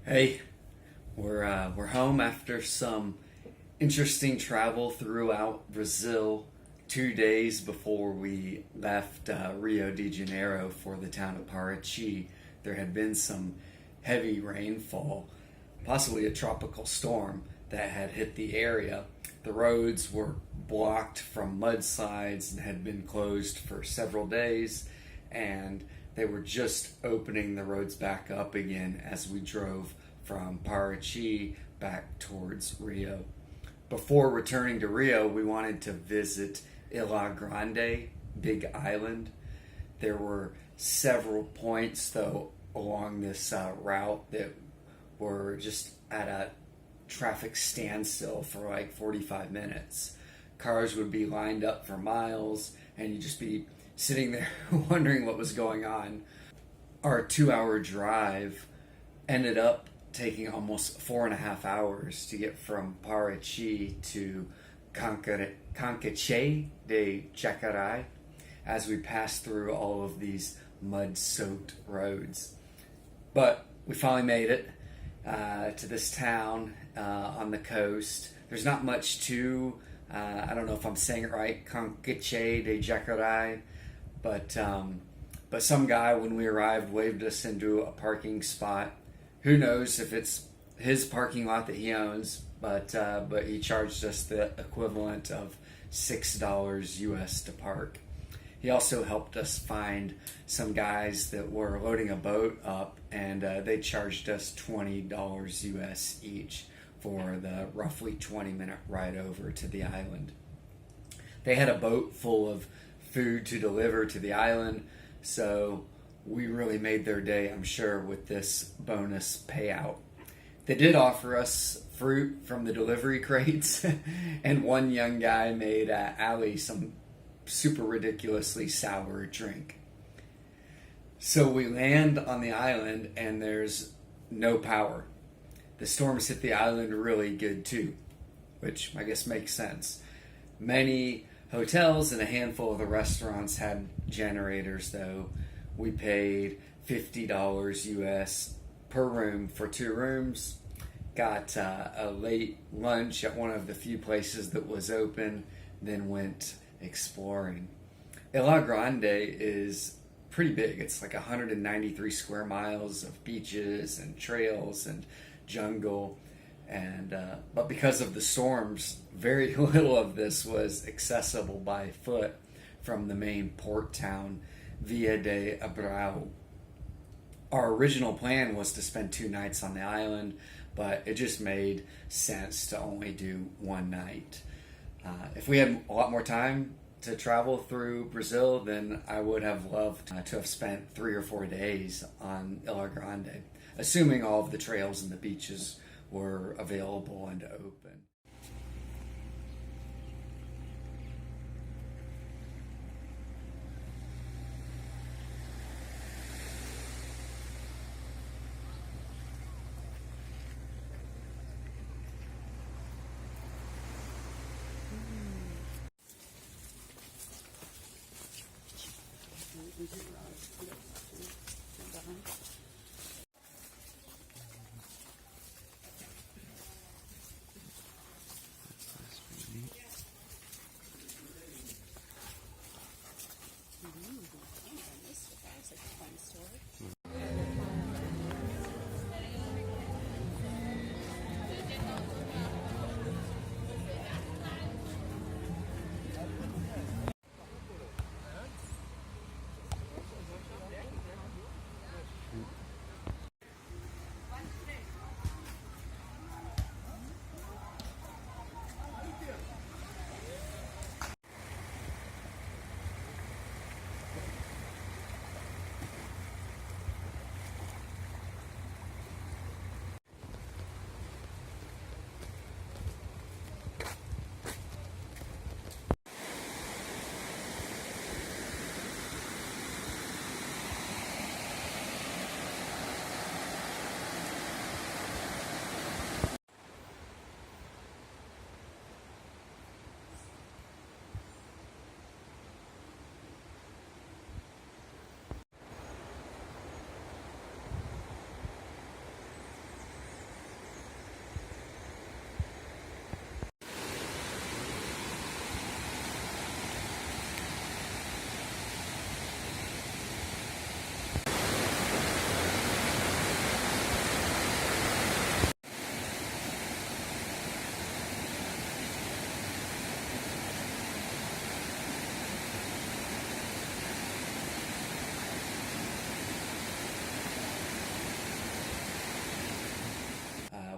Hey, we're home after some interesting travel throughout Brazil. 2 days before we left Rio de Janeiro for the town of Paraty, there had been some heavy rainfall, possibly a tropical storm that had hit the area. The roads were blocked from mudslides and had been closed for several days, and they were just opening the roads back up again as we drove from Paraty back towards Rio. Before returning to Rio, we wanted to visit Ilha Grande, Big Island. There were several points, though, along this route that were just at a traffic standstill for like 45 minutes. Cars would be lined up for miles, and you'd just be sitting there wondering what was going on. Our 2 hour drive ended up taking almost 4.5 hours to get from Paraty to Cancache de Jacarai as we passed through all of these mud-soaked roads. But we finally made it to this town on the coast. There's not much to, I don't know if I'm saying it right, Cancache de Jacarai, but some guy when we arrived waved us into a parking spot. Who knows if it's his parking lot that he owns, but he charged us the equivalent of $6 US to park. He also helped us find some guys that were loading a boat up, and they charged us $20 US each for the roughly 20-minute ride over to the island. They had a boat full of food to deliver to the island, so we really made their day, I'm sure, with this bonus payout. They did offer us fruit from the delivery crates, and one young guy made Ali some super ridiculously sour drink. So we land on the island, and there's no power. The storms hit the island really good too, which I guess makes sense. Many hotels and a handful of the restaurants had generators, though. We paid $50 US per room for 2 rooms. Got a late lunch at one of the few places that was open, then went exploring. Ilha Grande is pretty big. It's like 193 square miles of beaches and trails and jungle. And but because of the storms, very little of this was accessible by foot from the main port town, Via de Abreu. Our original plan was to spend 2 nights on the island, but it just made sense to only do one night. If we had a lot more time to travel through Brazil, then I would have loved to have spent 3 or 4 days on Ilha Grande, assuming all of the trails and the beaches were available and open.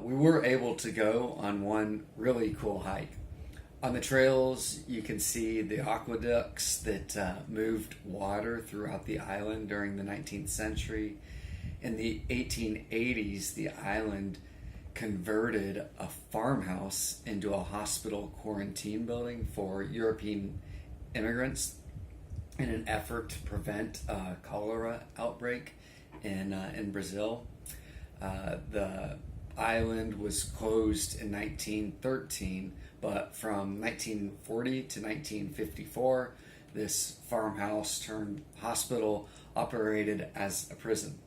we were able to go on one really cool hike. On the trails, you can see the aqueducts that moved water throughout the island during the 19th century. In the 1880s, the island converted a farmhouse into a hospital quarantine building for European immigrants in an effort to prevent a cholera outbreak in Brazil. The island was closed in 1913, but from 1940 to 1954, this farmhouse turned hospital operated as a prison.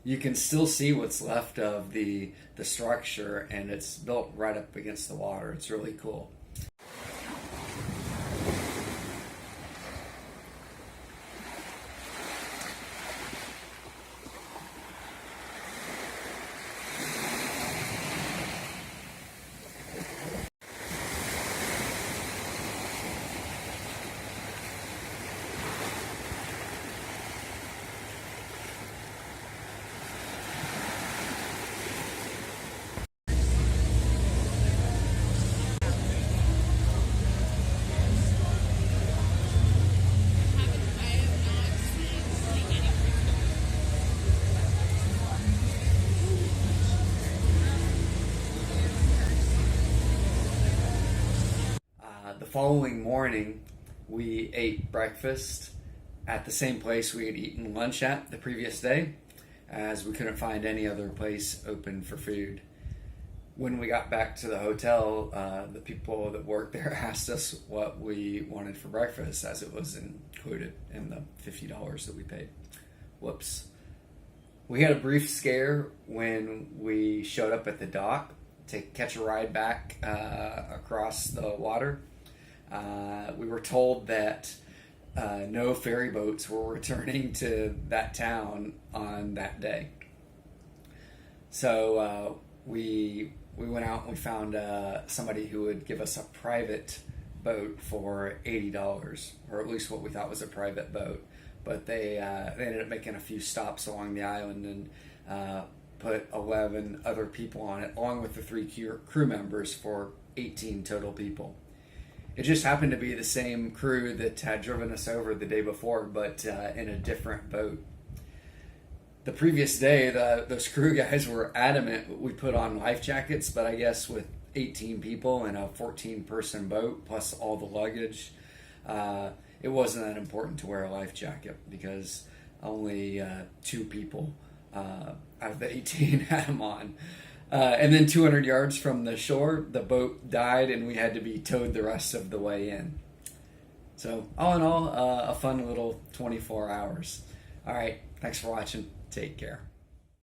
You can still see what's left of the structure, and it's built right up against the water. It's really cool. The following morning, we ate breakfast at the same place we had eaten lunch at the previous day, as we couldn't find any other place open for food. When we got back to the hotel, the people that worked there asked us what we wanted for breakfast, as it was included in the $50 that we paid. Whoops. We had a brief scare when we showed up at the dock to catch a ride back across the water. We were told that no ferry boats were returning to that town on that day. So we went out and we found somebody who would give us a private boat for $80, or at least what we thought was a private boat. But they ended up making a few stops along the island and put 11 other people on it, along with the 3 crew members, for 18 total people. It just happened to be the same crew that had driven us over the day before, but in a different boat. The previous day, those crew guys were adamant we put on life jackets, but I guess with 18 people in a 14-person boat, plus all the luggage, it wasn't that important to wear a life jacket because only 2 people out of the 18 had them on. And then 200 yards from the shore, the boat died and we had to be towed the rest of the way in. So all in all, a fun little 24 hours. All right, thanks for watching. Take care.